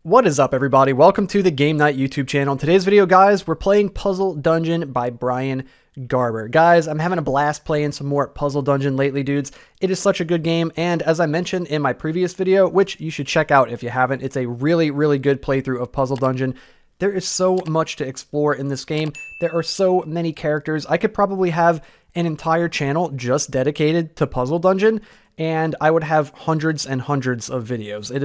What is up, everybody? Welcome to the Game Night YouTube channel. In today's video, guys, we're playing Puzzle Dungeon by Brian Garber. Guys, I'm having a blast playing some more Puzzle Dungeon lately, dudes. It is such a good game, and as I mentioned in my previous video, which you should check out if you haven't, it's a really, really good playthrough of Puzzle Dungeon. There is so much to explore in this game. There are so many characters. I could probably have an entire channel just dedicated to Puzzle Dungeon, and I would have hundreds and hundreds of videos. It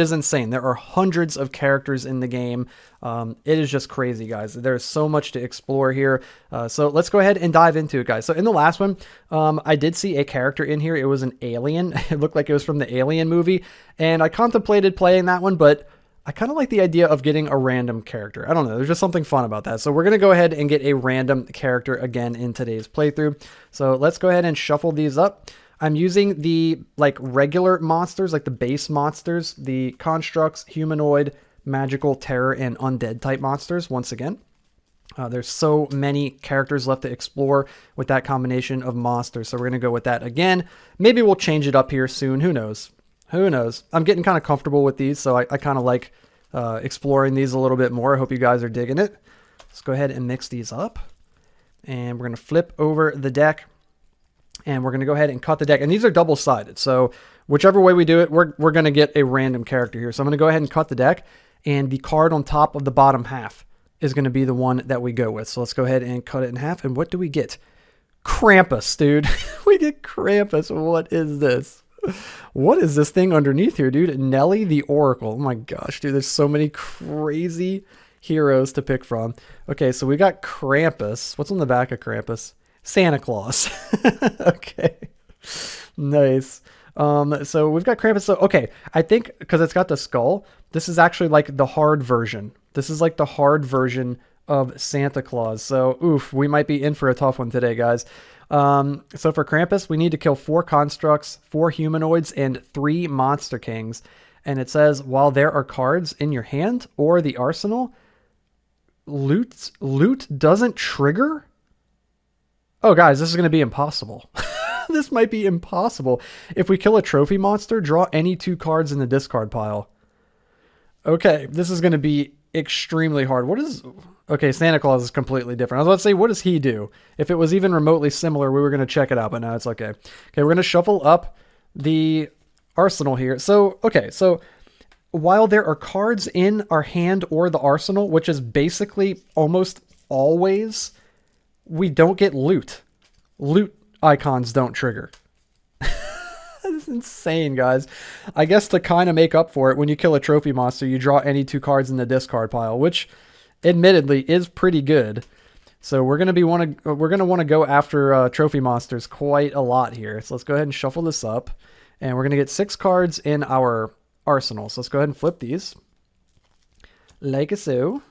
is insane. There are hundreds of characters in the game. It is just crazy, guys. There's so much to explore here. So let's go ahead and dive into it, guys. So in the last one, I did see a character in here. It was an alien. It looked like it was from the Alien movie, and I contemplated playing that one, but I kind of like the idea of getting a random character. I don't know. There's just something fun about that. So we're going to go ahead and get a random character again in today's playthrough. So let's go ahead and shuffle these up. I'm using the regular monsters, like the base monsters, the constructs, humanoid, magical, terror, and undead type monsters once again. There's so many characters left to explore with that combination of monsters. So we're going to go with that again. Maybe we'll change it up here soon. Who knows? Who knows? I'm getting kind of comfortable with these, so I kind of like exploring these a little bit more. I hope you guys are digging it. Let's go ahead and mix these up. And we're going to flip over the deck. And we're going to go ahead and cut the deck. And these are double-sided. So whichever way we do it, we're going to get a random character here. So I'm going to go ahead and cut the deck. And the card on top of the bottom half is going to be the one that we go with. So let's go ahead and cut it in half. And what do we get? Krampus, dude. We get Krampus. What is this? What is this thing underneath here, dude? Nelly the Oracle. Oh my gosh, dude. There's so many crazy heroes to pick from. Okay, so we got Krampus. What's on the back of Krampus? Santa Claus. Okay. Nice. So we've got Krampus. So, okay. I think because it's got the skull, this is actually like the hard version. This is like the hard version of Santa Claus. So, oof, we might be in for a tough one today, guys. So for Krampus, we need to kill 4 constructs, 4 humanoids, and 3 monster kings. And it says, while there are cards in your hand or the arsenal, loot doesn't trigger? Oh, guys, this is going to be impossible. This might be impossible. If we kill a trophy monster, draw any 2 cards in the discard pile. Okay, this is going to be extremely hard. What is... Okay, Santa Claus is completely different. I was about to say, what does he do? If it was even remotely similar, we were going to check it out, but no, it's okay. Okay, we're going to shuffle up the arsenal here. So, okay, so while there are cards in our hand or the arsenal, which is basically almost always... we don't get loot. Loot icons don't trigger. That's insane, guys. I guess to kind of make up for it, when you kill a trophy monster, you draw any 2 cards in the discard pile, which admittedly is pretty good. So we're gonna want to go after trophy monsters quite a lot here. So let's go ahead and shuffle this up, and we're gonna get 6 cards in our arsenal. So let's go ahead and flip these, like so.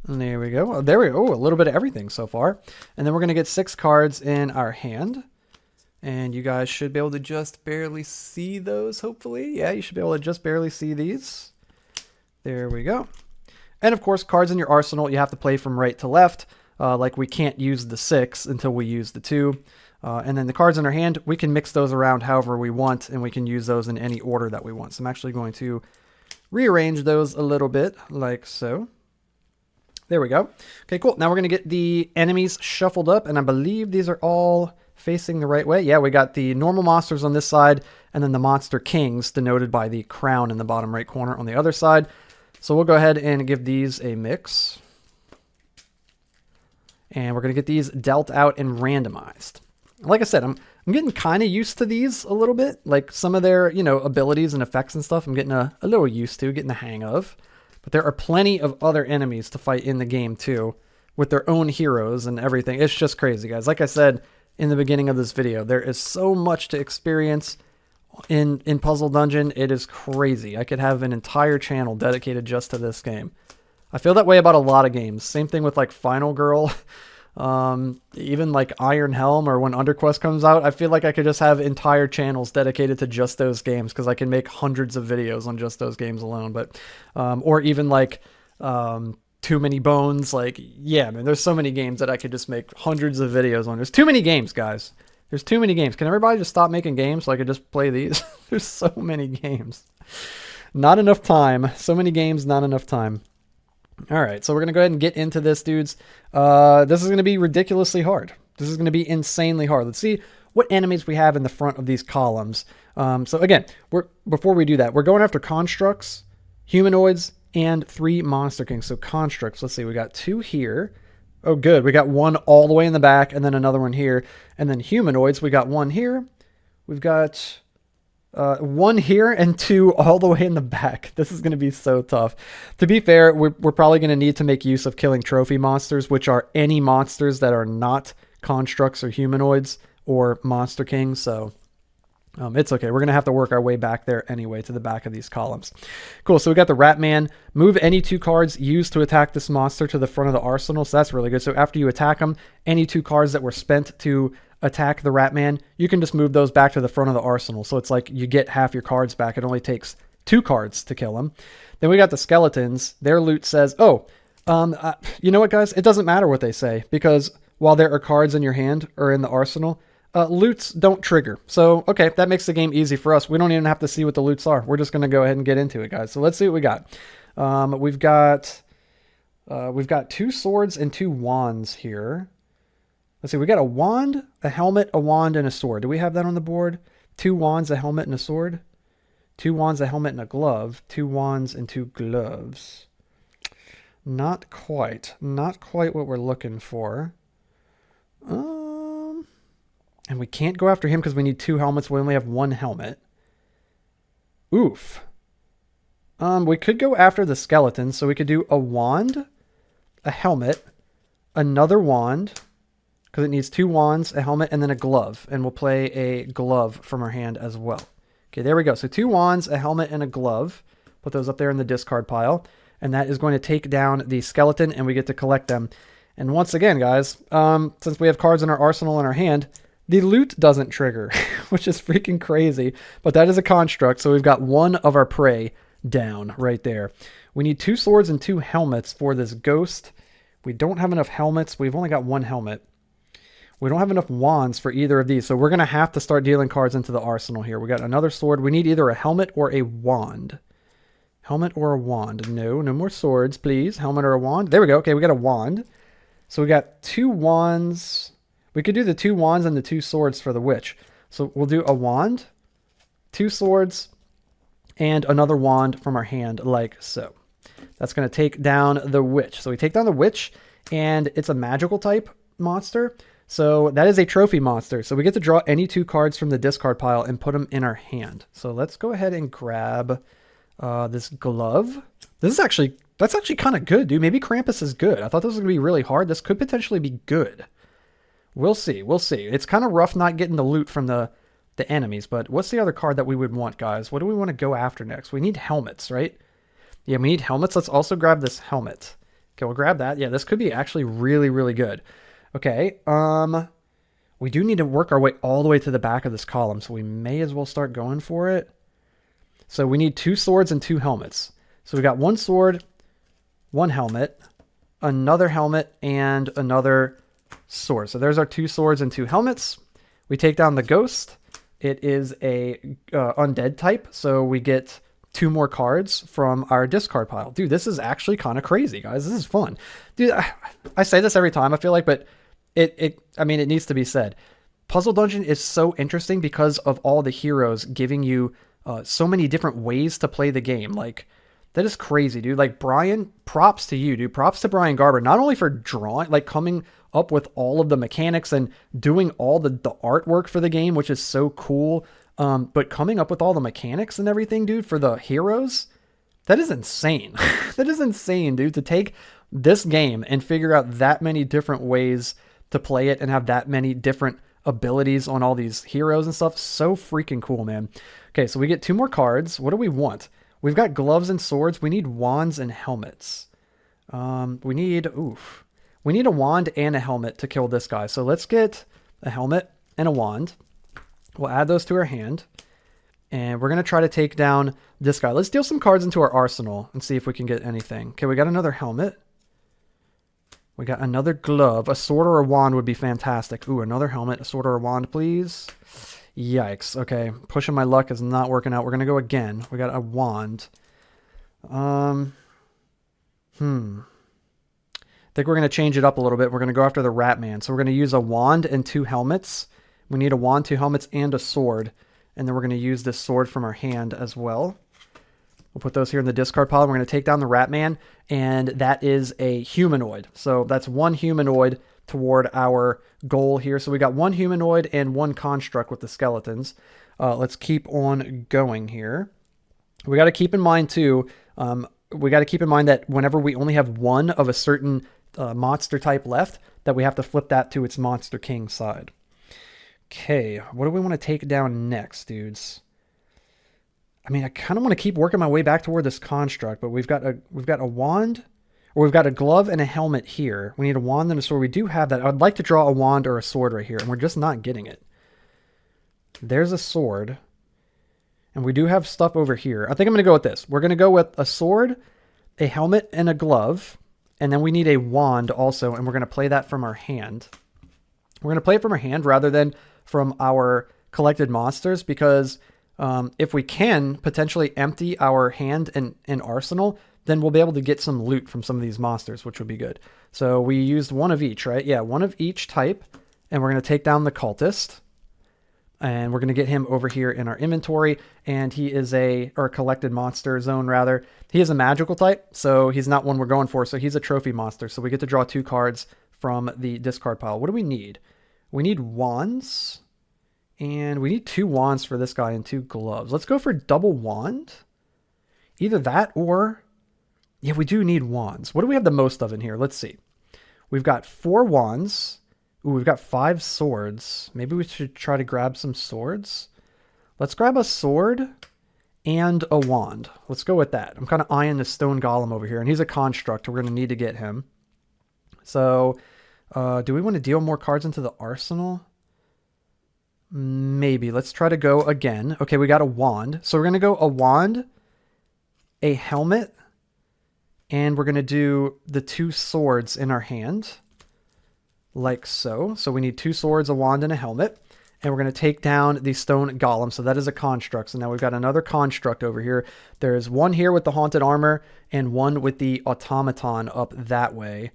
And there we go. There we go. Oh, a little bit of everything so far. And then we're going to get 6 cards in our hand. And you guys should be able to just barely see those, hopefully. Yeah, you should be able to just barely see these. There we go. And of course, cards in your arsenal, you have to play from right to left. Like we can't use the 6 until we use the 2. And then the cards in our hand, we can mix those around however we want. And we can use those in any order that we want. So I'm actually going to rearrange those a little bit, like so. There we go. Okay, cool. Now we're going to get the enemies shuffled up, and I believe these are all facing the right way. Yeah, we got the normal monsters on this side, and then the monster kings, denoted by the crown in the bottom right corner on the other side. So we'll go ahead and give these a mix. And we're going to get these dealt out and randomized. Like I said, I'm getting kind of used to these a little bit. Like some of their, abilities and effects and stuff I'm getting a little used to, getting the hang of. But there are plenty of other enemies to fight in the game, too, with their own heroes and everything. It's just crazy, guys. Like I said in the beginning of this video, there is so much to experience in Puzzle Dungeon. It is crazy. I could have an entire channel dedicated just to this game. I feel that way about a lot of games. Same thing with, like, Final Girl. Even like Iron Helm or when Underquest comes out, I feel like I could just have entire channels dedicated to just those games because I can make hundreds of videos on just those games alone. But or even like Too Many Bones, like, yeah, man, there's so many games that I could just make hundreds of videos on. There's too many games, guys. There's too many games. Can everybody just stop making games so I could just play these? There's so many games. Not enough time. So many games, not enough time. All right, so we're going to go ahead and get into this, dudes. This is going to be ridiculously hard. This is going to be insanely hard. Let's see what enemies we have in the front of these columns. So again, before we do that, we're going after constructs, humanoids, and 3 monster kings. So constructs, let's see, we got 2 here. Oh, good. We got 1 all the way in the back and then another one here. And then humanoids, we got 1 here. We've got 1 here and 2 all the way in the back. This is going to be so tough. To be fair, we're probably going to need to make use of killing trophy monsters, which are any monsters that are not constructs or humanoids or monster kings. So it's okay. We're going to have to work our way back there anyway to the back of these columns. Cool. So we got the Rat Man. Move any 2 cards used to attack this monster to the front of the arsenal. So that's really good. So after you attack them, any 2 cards that were spent to attack the Rat Man, you can just move those back to the front of the arsenal. So it's like you get half your cards back. It only takes 2 cards to kill them. Then we got the skeletons. Their loot says, you know what, guys? It doesn't matter what they say, because while there are cards in your hand or in the arsenal, loots don't trigger. So, okay, that makes the game easy for us. We don't even have to see what the loots are. We're just going to go ahead and get into it, guys. So let's see what we got. We've got 2 swords and 2 wands here. Let's see, we got a wand, a helmet, a wand, and a sword. Do we have that on the board? 2 wands, a helmet, and a sword? 2 wands, a helmet, and a glove. 2 wands and 2 gloves. Not quite. Not quite what we're looking for. And we can't go after him because we need 2 helmets. We only have 1 helmet. Oof. We could go after the skeleton. So we could do a wand, a helmet, another wand, because it needs 2 wands, a helmet, and then a glove. And we'll play a glove from our hand as well. Okay, there we go. So 2 wands, a helmet, and a glove. Put those up there in the discard pile. And that is going to take down the skeleton, and we get to collect them. And once again, guys, since we have cards in our arsenal in our hand, the loot doesn't trigger, which is freaking crazy. But that is a construct, so we've got 1 of our prey down right there. We need 2 swords and 2 helmets for this ghost. We don't have enough helmets. We've only got 1 helmet. We don't have enough wands for either of these, so we're going to have to start dealing cards into the arsenal here. We got another sword. We need either a helmet or a wand. Helmet or a wand. No more swords, please. Helmet or a wand. There we go. Okay, we got a wand. So we got 2 wands. We could do the 2 wands and the 2 swords for the witch. So we'll do a wand, 2 swords, and another wand from our hand like so. That's going to take down the witch. So we take down the witch, and it's a magical type monster. So that is a trophy monster. So we get to draw any 2 cards from the discard pile and put them in our hand. So let's go ahead and grab this glove. That's actually kind of good, dude. Maybe Krampus is good. I thought this was going to be really hard. This could potentially be good. We'll see. We'll see. It's kind of rough not getting the loot from the enemies, but what's the other card that we would want, guys? What do we want to go after next? We need helmets, right? Yeah, we need helmets. Let's also grab this helmet. Okay, we'll grab that. Yeah, this could be actually really, really good. Okay, we do need to work our way all the way to the back of this column, so we may as well start going for it. So we need 2 swords and 2 helmets. So we got 1 sword, 1 helmet, another helmet, and another sword. So there's our 2 swords and 2 helmets. We take down the ghost. It is a undead type, so we get 2 more cards from our discard pile. Dude, this is actually kind of crazy, guys. This is fun. Dude, I say this every time, I feel like, but it needs to be said. Puzzle Dungeon is so interesting because of all the heroes giving you so many different ways to play the game. Like, that is crazy, dude. Like, Brian, props to you, dude. Props to Brian Garber, not only for drawing, like coming up with all of the mechanics and doing all the artwork for the game, which is so cool, but coming up with all the mechanics and everything, dude, for the heroes. That is insane. That is insane, dude, to take this game and figure out that many different ways to play it and have that many different abilities on all these heroes and stuff. So freaking cool, man. Okay, so we get 2 more cards. What do we want? We've got gloves and swords. We need wands and helmets. We need a wand and a helmet to kill this guy. So let's get a helmet and a wand. We'll add those to our hand. And we're going to try to take down this guy. Let's deal some cards into our arsenal and see if we can get anything. Okay, we got another helmet. We got another glove. A sword or a wand would be fantastic. Ooh, another helmet. A sword or a wand, please. Yikes. Okay, pushing my luck is not working out. We're going to go again. We got a wand. I think we're going to change it up a little bit. We're going to go after the Rat Man. So we're going to use a wand and 2 helmets. We need a wand, 2 helmets, and a sword. And then we're going to use this sword from our hand as well. We'll put those here in the discard pile. We're going to take down the Rat Man, and that is a humanoid. So that's 1 humanoid toward our goal here. So we got 1 humanoid and 1 construct with the skeletons. Let's keep on going here. We got to keep in mind too, we got to keep in mind that whenever we only have 1 of a certain monster type left, that we have to flip that to its monster king side. Okay, what do we want to take down next, dudes? I mean, I kind of want to keep working my way back toward this construct, but we've got a wand, or we've got a glove and a helmet here. We need a wand and a sword. We do have that. I'd like to draw a wand or a sword right here, and we're just not getting it. There's a sword. And we do have stuff over here. I think I'm going to go with this. We're going to go with a sword, a helmet, and a glove. And then we need a wand also, and we're going to play that from our hand. We're going to play it from our hand rather than from our collected monsters, because if we can potentially empty our hand and arsenal, then we'll be able to get some loot from some of these monsters, which would be good. So we used 1 of each, right? Yeah, 1 of each type. And we're going to take down the cultist. And we're going to get him over here in our inventory. And he is or collected monster zone, rather. He is a magical type, so he's not one we're going for. So he's a trophy monster. So we get to draw 2 cards from the discard pile. What do we need? We need wands. And we need 2 wands for this guy and 2 gloves. Let's go for double wand. Either that or... yeah, we do need wands. What do we have the most of in here? Let's see. We've got 4 wands. Ooh, we've got 5 swords. Maybe we should try to grab some swords. Let's grab a sword and a wand. Let's go with that. I'm kind of eyeing the stone golem over here, and he's a construct. We're going to need to get him. So, do we want to deal more cards into the arsenal? Maybe. Let's try to go again. Okay, we got a wand. So we're going to go a wand, a helmet, and we're going to do the 2 swords in our hand. Like so. So we need 2 swords, a wand, and a helmet. And we're going to take down the stone golem. So that is a construct. So now we've got another construct over here. There's 1 here with the haunted armor and 1 with the automaton up that way.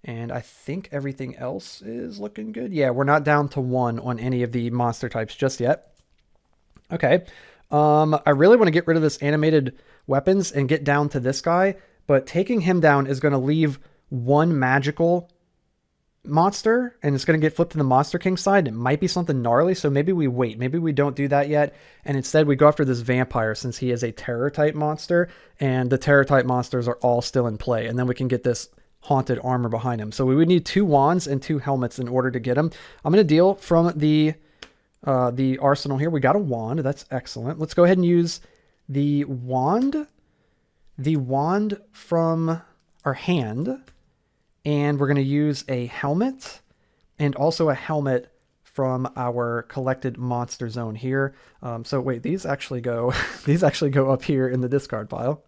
And I think everything else is looking good. Yeah, we're not down to 1 on any of the monster types just yet. Okay. I really want to get rid of this animated weapons and get down to this guy. But taking him down is going to leave 1 magical monster, and it's going to get flipped to the monster king side. It might be something gnarly, so maybe we wait. Maybe we don't do that yet, and instead we go after this vampire, since he is a terror type monster, and the terror type monsters are all still in play, and then we can get this haunted armor behind him. So we would need 2 wands and 2 helmets in order to get him. I'm going to deal from the arsenal here. We got a wand. That's excellent. Let's go ahead and use the wand from our hand. And we're going to use a helmet and also a helmet from our collected monster zone here. So wait, these actually go up here in the discard pile.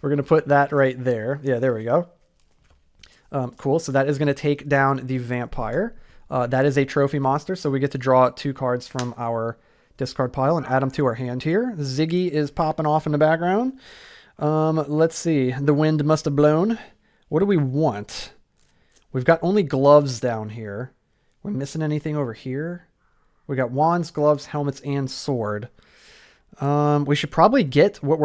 We're going to put that right there. Yeah, there we go. Cool. So that is going to take down the vampire. That is a trophy monster. So we get to draw 2 cards from our discard pile and add them to our hand here. Ziggy is popping off in the background. Let's see. The wind must have blown. What do we want? We've got only gloves down here. We're missing anything over here? We got wands, gloves, helmets, and sword. We should probably get what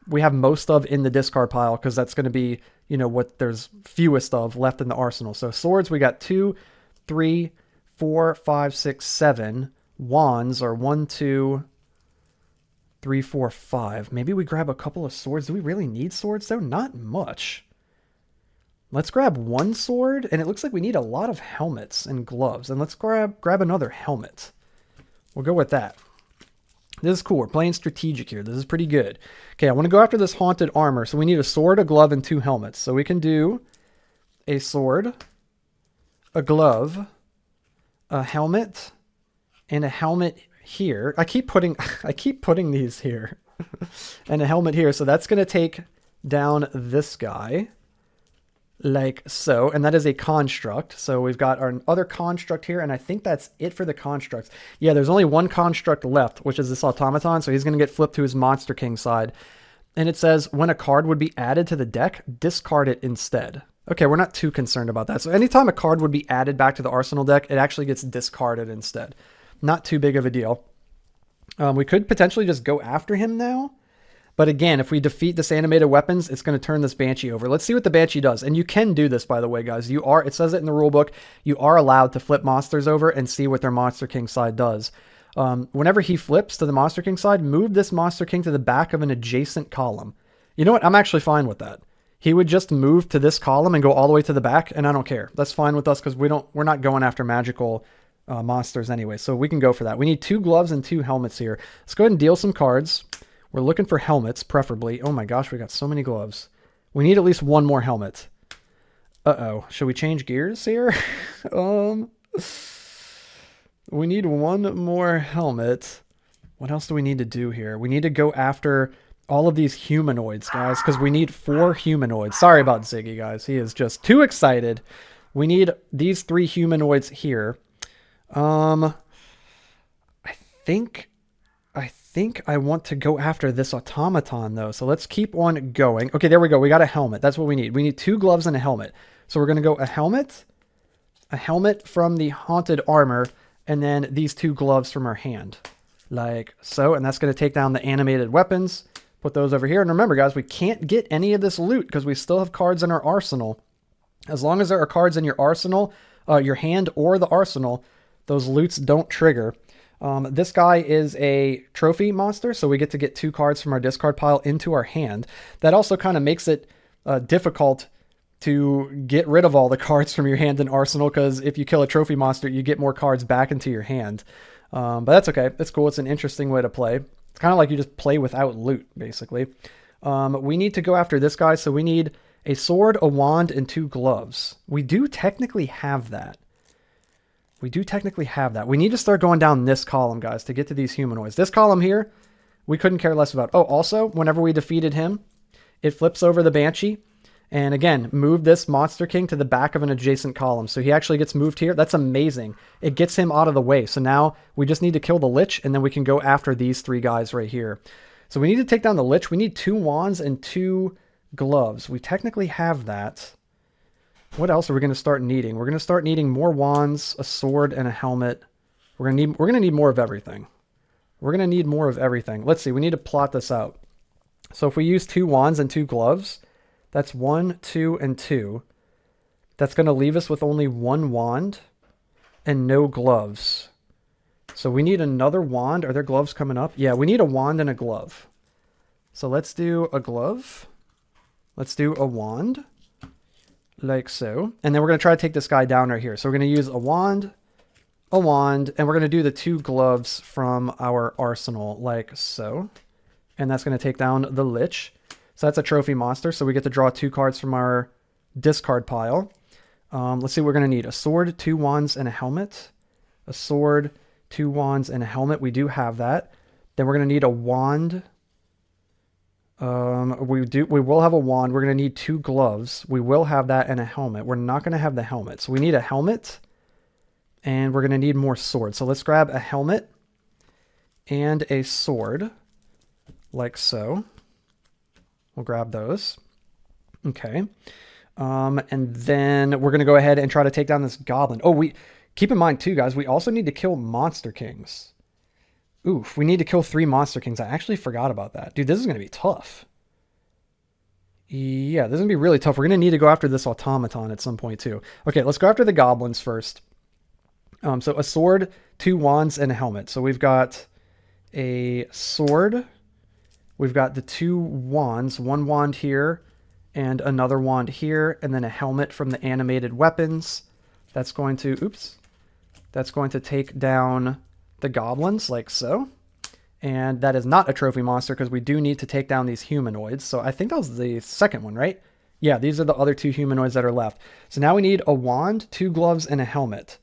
we have most of in the discard pile, because that's going to be, what there's fewest of left in the arsenal. So swords, we got 2, 3, 4, 5, 6, 7. Wands are 1, 2, 3, 4, 5. Maybe we grab a couple of swords. Do we really need swords though? Not much. Let's grab 1 sword, and it looks like we need a lot of helmets and gloves. And let's grab another helmet. We'll go with that. This is cool. We're playing strategic here. This is pretty good. Okay, I want to go after this haunted armor. So we need a sword, a glove, and 2 helmets. So we can do a sword, a glove, a helmet, and a helmet here. I keep putting these here. And a helmet here. So that's going to take down this guy. Like so, and that is a construct. So we've got our other construct here, and I think that's it for the constructs. Yeah, there's only 1 construct left, which is this automaton, so he's going to get flipped to his monster king side. and it says when a card would be added to the deck, discard it instead. Okay, we're not too concerned about that. So anytime a card would be added back to the arsenal deck, it actually gets discarded instead. Not too big of a deal. We could potentially just go after him now. But again, if we defeat this animated weapons, it's going to turn this Banshee over. Let's see what the Banshee does. And you can do this, by the way, guys. It says it in the rule book, you are allowed to flip monsters over and see what their Monster King side does. Whenever he flips to the Monster King side, move this Monster King to the back of an adjacent column. You know what? I'm actually fine with that. He would just move to this column and go all the way to the back, and I don't care. That's fine with us because we're not going after magical monsters anyway, so we can go for that. We need 2 gloves and 2 helmets here. Let's go ahead and deal some cards. We're looking for helmets, preferably. Oh my gosh, we got so many gloves. We need at least 1 more helmet. Uh-oh. Should we change gears here? We need 1 more helmet. What else do we need to do here? We need to go after all of these humanoids, guys, because we need 4 humanoids. Sorry about Ziggy, guys. He is just too excited. We need these 3 humanoids here. I think I want to go after this automaton, though. So let's keep on going. Okay, there we go. We got a helmet. That's what we need. We need 2 gloves and a helmet. So we're going to go a helmet from the haunted armor, and then these 2 gloves from our hand. Like so. And that's going to take down the animated weapons. Put those over here. And remember, guys, we can't get any of this loot because we still have cards in our arsenal. As long as there are cards in your arsenal, your hand or the arsenal, those loots don't trigger. This guy is a trophy monster, so we get to get 2 cards from our discard pile into our hand. That also kind of makes it difficult to get rid of all the cards from your hand and arsenal, because if you kill a trophy monster, you get more cards back into your hand. But that's okay. It's cool. It's an interesting way to play. It's kind of like you just play without loot, basically. We need to go after this guy, so we need a sword, a wand, and 2 gloves. We do technically have that. We need to start going down this column, guys, to get to these humanoids. This column here, we couldn't care less about. Oh, also, whenever we defeated him, it flips over the Banshee. And again, move this Monster King to the back of an adjacent column. So he actually gets moved here. That's amazing. It gets him out of the way. So now we just need to kill the Lich, and then we can go after these 3 guys right here. So we need to take down the Lich. We need 2 wands and 2 gloves. We technically have that. What else are we going to start needing? We're going to start needing more wands, a sword, and a helmet. We're going to need more of everything. Let's see. We need to plot this out. So if we use 2 wands and 2 gloves, that's 1, 2, and 2. That's going to leave us with only 1 wand and no gloves. So we need another wand. Are there gloves coming up? Yeah, we need a wand and a glove. So let's do a glove. Let's do a wand. Like so. And then we're going to try to take this guy down right here. So we're going to use a wand, and we're going to do the 2 gloves from our arsenal, like so. And that's going to take down the Lich. So that's a trophy monster. So we get to draw 2 cards from our discard pile. Let's see what we're going to need. A sword, 2 wands, and a helmet. A sword, 2 wands, and a helmet. We do have that. Then we're going to need a wand. We will have a wand. We're going to need 2 gloves. We will have that and a helmet. We're not going to have the helmet. So we need a helmet, and we're going to need more swords. So let's grab a helmet and a sword, like so. We'll grab those. Okay. And then we're going to go ahead and try to take down this goblin. Oh, keep in mind too, guys, we also need to kill Monster Kings. Oof, we need to kill 3 Monster Kings. I actually forgot about that. Dude, this is going to be tough. Yeah, this is going to be really tough. We're going to need to go after this automaton at some point too. Okay, let's go after the goblins first. So a sword, 2 wands, and a helmet. So we've got a sword. We've got the 2 wands. 1 wand here and another wand here. And then a helmet from the animated weapons. That's going to take down the goblins, like so. And that is not a trophy monster because we do need to take down these humanoids. So I think that was the second one, right? Yeah, these are the other 2 humanoids that are left. So now we need a wand, 2 gloves, and a helmet.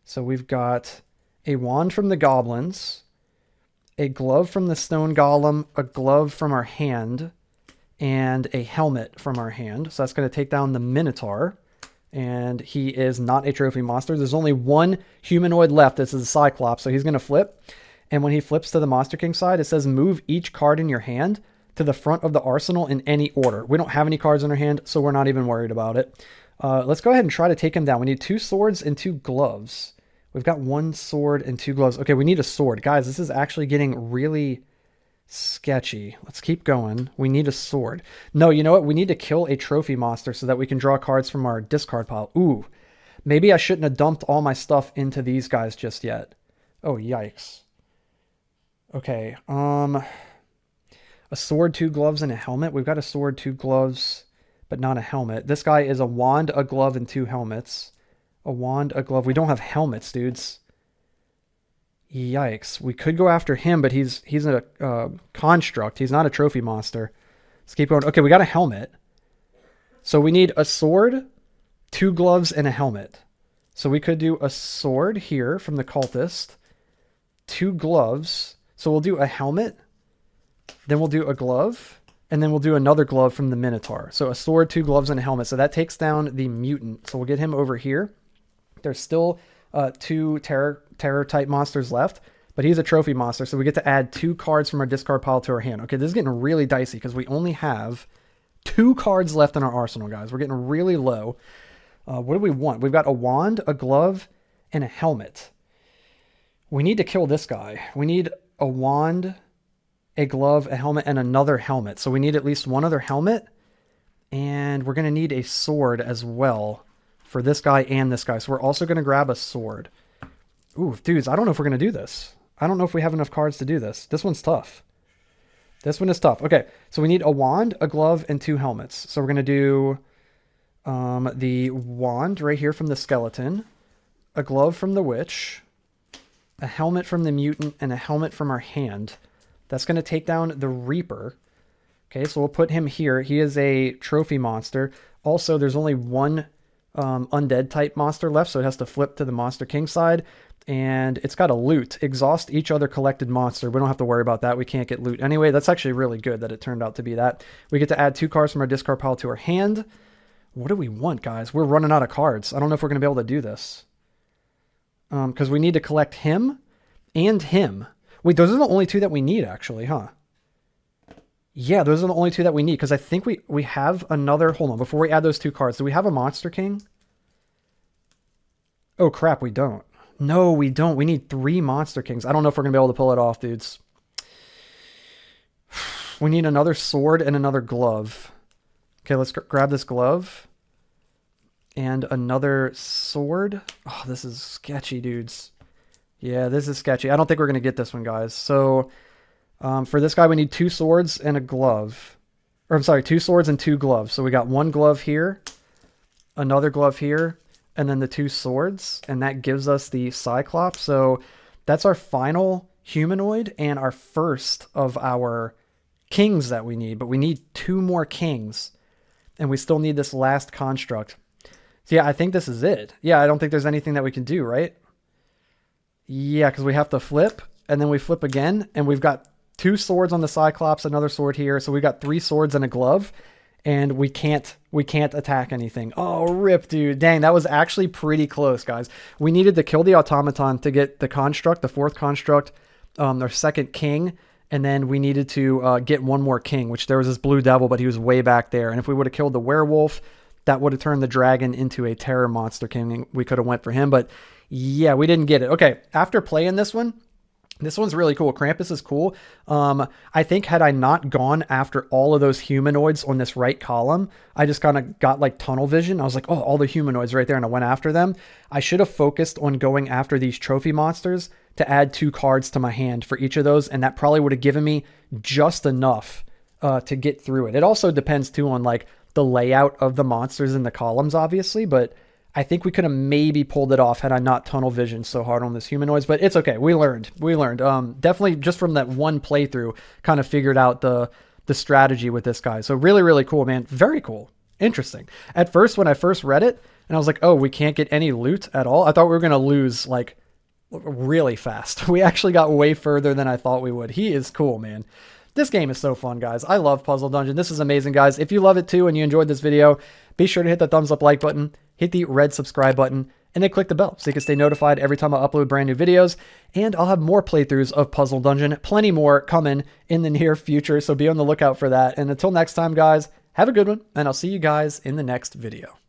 So we've got a wand from the goblins, a glove from the stone golem, a glove from our hand, and a helmet from our hand. So that's going to take down the Minotaur. And he is not a trophy monster. There's only 1 humanoid left. This is a Cyclops, so he's going to flip. And when he flips to the Monster King side, it says move each card in your hand to the front of the arsenal in any order. We don't have any cards in our hand, so we're not even worried about it. Let's go ahead and try to take him down. We need 2 swords and 2 gloves. We've got 1 sword and 2 gloves. Okay, we need a sword. Guys, this is actually getting really sketchy. Let's keep going. We need a sword. No, you know what? We need to kill a trophy monster so that we can draw cards from our discard pile. Ooh, maybe I shouldn't have dumped all my stuff into these guys just yet. Oh, yikes. Okay, a sword, 2 gloves, and a helmet. We've got a sword, 2 gloves, but not a helmet. This guy is a wand, a glove, and 2 helmets. A wand, a glove. We don't have helmets, dudes. Yikes. We could go after him, but he's a construct. He's not a trophy monster. Let's keep going. Okay, we got a helmet. So we need a sword, 2 gloves, and a helmet. So we could do a sword here from the cultist, 2 gloves. So we'll do a helmet, then we'll do a glove, and then we'll do another glove from the Minotaur. So a sword, 2 gloves, and a helmet. So that takes down the mutant. So we'll get him over here. There's still 2 terror type monsters left, but he's a trophy monster. So we get to add 2 cards from our discard pile to our hand. Okay, this is getting really dicey because we only have 2 cards left in our arsenal, guys. We're getting really low. What do we want? We've got a wand, a glove, and a helmet. We need to kill this guy. We need a wand, a glove, a helmet, and another helmet. So we need at least 1 other helmet, and we're going to need a sword as well for this guy and this guy. So we're also going to grab a sword. Ooh, dudes, I don't know if we're going to do this. I don't know if we have enough cards to do this. This one's tough. This one is tough. Okay, so we need a wand, a glove, and 2 helmets. So we're going to do the wand right here from the skeleton, a glove from the witch, a helmet from the mutant, and a helmet from our hand. That's going to take down the Reaper. Okay, so we'll put him here. He is a trophy monster. Also, there's only 1 undead type monster left, so it has to flip to the Monster King side. And it's got a loot. Exhaust each other collected monster. We don't have to worry about that. We can't get loot anyway. That's actually really good that it turned out to be that. We get to add 2 cards from our discard pile to our hand. What do we want, guys? We're running out of cards. I don't know if we're going to be able to do this. Because we need to collect him and him. Wait, those are the only 2 that we need, actually, huh? Yeah, those are the only 2 that we need, because I think we have another... Hold on, before we add those 2 cards, do we have a Monster King? Oh, crap, we don't. No, we don't. We need 3 Monster Kings. I don't know if we're going to be able to pull it off, dudes. We need another sword and another glove. Okay, let's grab this glove. And another sword. Oh, this is sketchy, dudes. Yeah, this is sketchy. I don't think we're going to get this one, guys. So, for this guy, we need 2 swords and a glove. Or, I'm sorry, 2 swords and 2 gloves. So we got 1 glove here, another glove here, and then the 2 swords. And that gives us the Cyclops. So that's our final humanoid and our first of our kings that we need. But we need 2 more kings. And we still need this last construct. So yeah, I think this is it. Yeah, I don't think there's anything that we can do, right? Yeah, because we have to flip, and then we flip again, and we've got 2 swords on the Cyclops, another sword here, so we got 3 swords and a glove, and we can't attack anything. Oh, rip, dude. Dang, that was actually pretty close, guys. We needed to kill the automaton to get the construct, the 4th construct, our 2nd king, and then we needed to get 1 more king, which there was this blue devil, but he was way back there, and if we would have killed the werewolf, that would have turned the dragon into a terror monster king. We could have went for him, but yeah, we didn't get it. Okay, after playing this one, this one's really cool. Krampus is cool. I think had I not gone after all of those humanoids on this right column, I just kind of got like tunnel vision. I was like, oh, all the humanoids right there, and I went after them. I should have focused on going after these trophy monsters to add 2 cards to my hand for each of those, and that probably would have given me just enough to get through it. It also depends too on like the layout of the monsters in the columns, obviously, but I think we could have maybe pulled it off had I not tunnel visioned so hard on this humanoids, but it's okay. We learned. Definitely just from that one playthrough, kind of figured out the strategy with this guy. So really, really cool, man. Very cool. Interesting. At first, when I first read it, and I was like, oh, we can't get any loot at all. I thought we were going to lose like really fast. We actually got way further than I thought we would. He is cool, man. This game is so fun, guys. I love Puzzle Dungeon. This is amazing, guys. If you love it too and you enjoyed this video, be sure to hit the thumbs up like button, hit the red subscribe button, and then click the bell so you can stay notified every time I upload brand new videos. And I'll have more playthroughs of Puzzle Dungeon, plenty more coming in the near future, so be on the lookout for that. And until next time, guys, have a good one, and I'll see you guys in the next video.